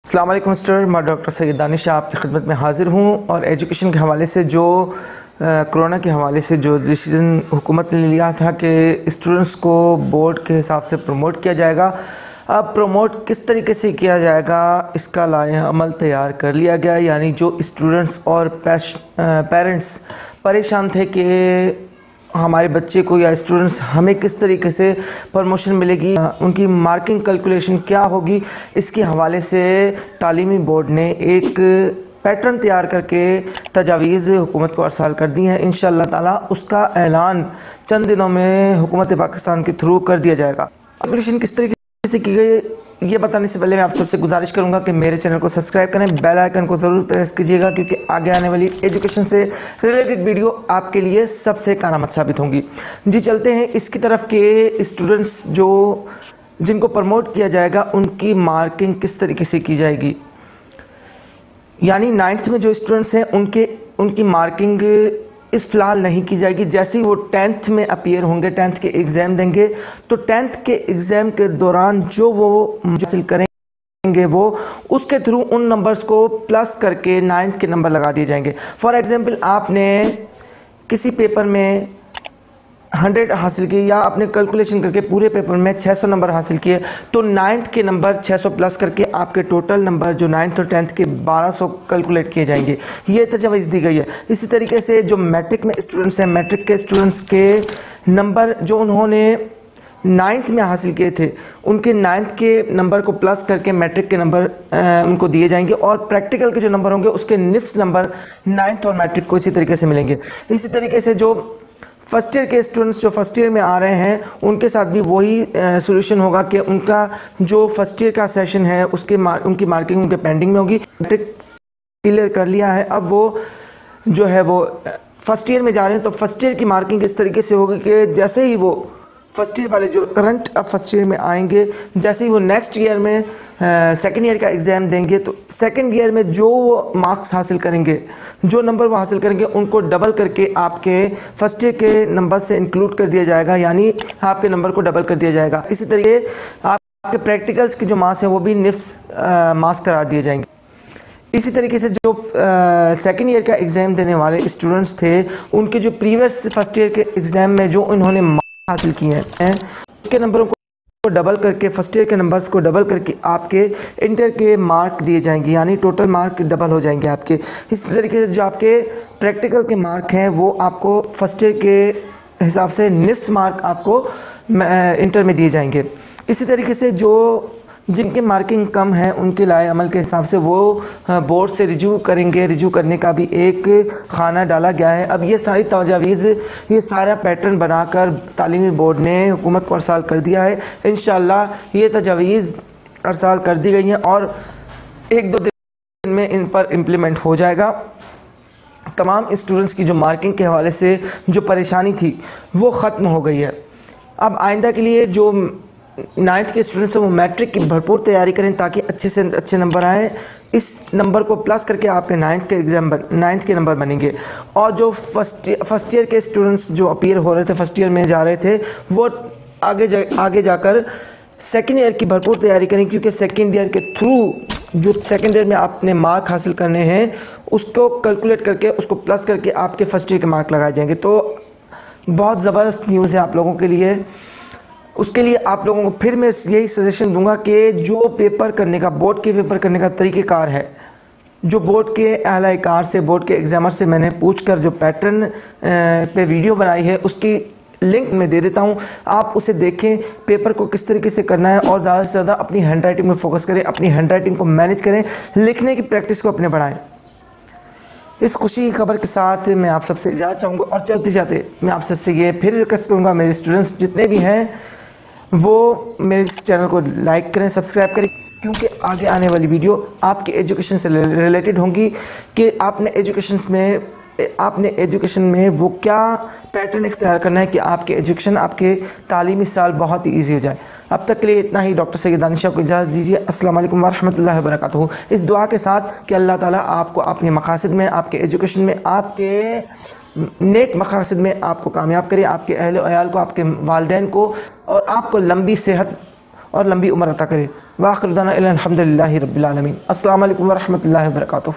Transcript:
السلام علیکم مسٹر، میں ڈاکٹر سید دانش آپ کی خدمت میں حاضر ہوں، اور ایجوکیشن کے حوالے سے جو کرونا کے حوالے سے جو ڈیسیژن حکومت نے لیا تھا کہ اسٹوڈنٹس کو بورڈ کے حساب سے پروموٹ کیا جائے گا، اب پروموٹ کس طریقے سے کیا جائے گا اس کا لائحہ عمل تیار کر لیا گیا. یعنی جو اسٹوڈنٹس اور پیرنٹس پریشان تھے کہ ہمارے بچے کو یا اسٹوڈنٹس ہمیں کس طریقے سے پروموشن ملے گی، ان کی مارکنگ کیلکولیشن کیا ہوگی، اس کے حوالے سے تعلیمی بورڈ نے ایک پیٹرن تیار کر کے تجاویز حکومت کو ارسال کر دی ہیں. انشاءاللہ تعالی اس کا اعلان چند دنوں میں حکومت پاکستان کے تھرو کر دیا جائے گا. کیلکولیشن کس طریقے سے کی گئی یہ بتانے سے پہلے میں آپ سب سے گزارش کروں گا کہ میرے چینل کو سبسکرائب کریں، بیل آئیکن کو ضرور پریس کیجیے گا، کیونکہ آگے آنے والی ایجوکیشن سے ریلیٹڈ ویڈیو آپ کے لیے سب سے کارآمد ثابت ہوں گی. جی چلتے ہیں اس کی طرف کہ اسٹوڈنٹس جن کو پروموٹ کیا جائے گا ان کی مارکنگ کس طریقے سے کی جائے گی. یعنی 9th میں جو اسٹوڈنٹس ہیں ان کی مارکنگ اس فی الحال نہیں کی جائے گی. جیسے ہی وہ 10th میں اپیئر ہوں گے، 10th کے ایگزام دیں گے، تو 10th کے ایگزام کے دوران جو وہ حاصل کریں گے وہ اس کے تھرو ان نمبرز کو پلس کر کے 9th کے نمبر لگا دیے جائیں گے. فار ایگزامپل آپ نے کسی پیپر میں 100 حاصل کی یا آپ نے کیلکولیشن کر کے پورے پیپر میں 600 نمبر حاصل کیے، تو 9th کے نمبر 600 پلس کر کے آپ کے ٹوٹل نمبر جو 9th اور 10th کے 1200 کیلکولیٹ کیے جائیں گے. یہ تجویز دی گئی ہے. اسی طریقے سے جو میٹرک میں اسٹوڈنٹس ہیں، میٹرک کے اسٹوڈنٹس کے نمبر جو انہوں نے 9th میں حاصل کیے تھے، ان کے 9th کے نمبر کو پلس کر کے میٹرک کے نمبر ان کو دیے جائیں گے، اور پریکٹیکل کے جو نمبر ہوں گے اس کے نصف نمبر 9th اور میٹرک کو اسی طریقے سے ملیں گے. اسی طریقے سے جو فرسٹ ایئر کے اسٹوڈنٹس جو فرسٹ ایئر میں آ رہے ہیں ان کے ساتھ بھی وہی سولوشن ہوگا کہ ان کا جو فرسٹ ایئر کا سیشن ہے ان کی مارکنگ ان کے پینڈنگ میں ہوگی. کلیئر کر لیا ہے، اب وہ جو ہے وہ فرسٹ ایئر میں جا رہے ہیں، تو فرسٹ ایئر کی مارکنگ اس طریقے سے ہوگی کہ جیسے ہی وہ فرسٹ ایئر والے جو کرنٹ اب فرسٹ ایئر میں آئیں گے، جیسے ہی وہ نیکسٹ ایئر میں سیکنڈ ایئر کا ایگزام دیں گے، تو سیکنڈ ایئر میں جو وہ مارکس حاصل کریں گے، جو نمبر وہ حاصل کریں گے، ان کو ڈبل کر کے آپ کے فرسٹ ایئر کے نمبر سے انکلوڈ کر دیا جائے گا. یعنی آپ کے نمبر کو ڈبل کر دیا جائے گا. اسی طریقے آپ کے پریکٹیکلز کے جو مارکس ہیں وہ بھی نصف مارکس قرار دیے جائیں گے. اسی طریقے سے جو سیکنڈ ایئر کا ایگزام دینے والے اسٹوڈنٹس تھے، ان کے جو پریویس فرسٹ ایئر کے ایگزام میں جو انہوں نے حاصل کیے ہیں اس کے نمبروں کو ڈبل کر کے فرسٹ ایئر کے نمبرز کو ڈبل کر کے آپ کے انٹر کے مارک دیے جائیں گے. یعنی ٹوٹل مارک ڈبل ہو جائیں گے آپ کے. اس طریقے سے جو آپ کے پریکٹیکل کے مارک ہیں وہ آپ کو فرسٹ ایئر کے حساب سے نصف مارک آپ کو انٹر میں دیے جائیں گے. اسی طریقے سے جن کی مارکنگ کم ہے ان کے لائحہ عمل کے حساب سے وہ بورڈ سے رجوع کریں گے. رجوع کرنے کا بھی ایک خانہ ڈالا گیا ہے. اب یہ ساری تجاویز، یہ سارا پیٹرن بنا کر تعلیمی بورڈ نے حکومت کو ارسال کر دیا ہے. انشاءاللہ یہ تجاویز ارسال کر دی گئی ہیں اور 1-2 دن میں ان پر امپلیمنٹ ہو جائے گا. تمام اسٹوڈنٹس کی جو مارکنگ کے حوالے سے جو پریشانی تھی وہ ختم ہو گئی ہے. اب آئندہ کے لیے جو 9th کے اسٹوڈنٹس ہیں وہ میٹرک کی بھرپور تیاری کریں تاکہ اچھے سے اچھے نمبر آئیں. اس نمبر کو پلس کر کے آپ کے 9th کے نمبر بنیں گے. اور جو فرسٹ ایئر کے اسٹوڈنٹس جو اپیئر ہو رہے تھے، فرسٹ ایئر میں جا رہے تھے، وہ آگے جا کر سیکنڈ ایئر کی بھرپور تیاری کریں، کیونکہ سیکنڈ ایئر کے تھرو جو سیکنڈ ایئر میں آپ نے مارک حاصل کرنے ہیں اس کو کیلکولیٹ کر کے اس کو پلس کر کے آپ کے فرسٹ ایئر کے مارک لگائے جائیں گے. تو بہت زبردست نیوز ہے آپ لوگوں کے لیے. اس کے لیے آپ لوگوں کو پھر میں یہی سجیشن دوں گا کہ جو پیپر کرنے کا، بورڈ کے پیپر کرنے کا طریقہ کار ہے، جو بورڈ کے اعلی کار سے، بورڈ کے ایگزامر سے میں نے پوچھ کر جو پیٹرن پہ ویڈیو بنائی ہے اس کی لنک میں دے دیتا ہوں. آپ اسے دیکھیں، پیپر کو کس طریقے سے کرنا ہے، اور زیادہ سے زیادہ اپنی ہینڈ رائٹنگ میں فوکس کریں، اپنی ہینڈ رائٹنگ کو مینیج کریں، لکھنے کی پریکٹس کو اپنے بڑھائیں. اس خوشی کی خبر کے ساتھ میں آپ سب سے اجازت چاہوں گا، اور چلتے جاتے میں آپ سب سے یہ پھر ریکویسٹ کروں گا، میرے اسٹوڈنٹس جتنے بھی ہیں وہ میرے اس چینل کو لائک کریں، سبسکرائب کریں، کیونکہ آگے آنے والی ویڈیو آپ کے ایجوکیشن سے ریلیٹڈ ہوں گی کہ آپ نے ایجوکیشن میں وہ کیا پیٹرن اختیار کرنا ہے کہ آپ کے ایجوکیشن، آپ کے تعلیمی سال بہت ہی ایزی ہو جائے. اب تک کے لیے اتنا ہی. ڈاکٹر سید دانش کو اجازت دیجیے. السلام علیکم ورحمۃ اللہ وبرکاتہ. اس دعا کے ساتھ کہ اللہ تعالیٰ آپ کو اپنے مقاصد میں، آپ کے ایجوکیشن میں، آپ کے نیک مقاصد میں آپ کو کامیاب کرے، آپ کے اہل و عیال کو، آپ کے والدین کو، اور آپ کو لمبی صحت اور لمبی عمر عطا کرے۔ وآخر دعوانا الحمدللہ رب العالمین۔ السلام علیکم ورحمۃ اللہ وبرکاتہ۔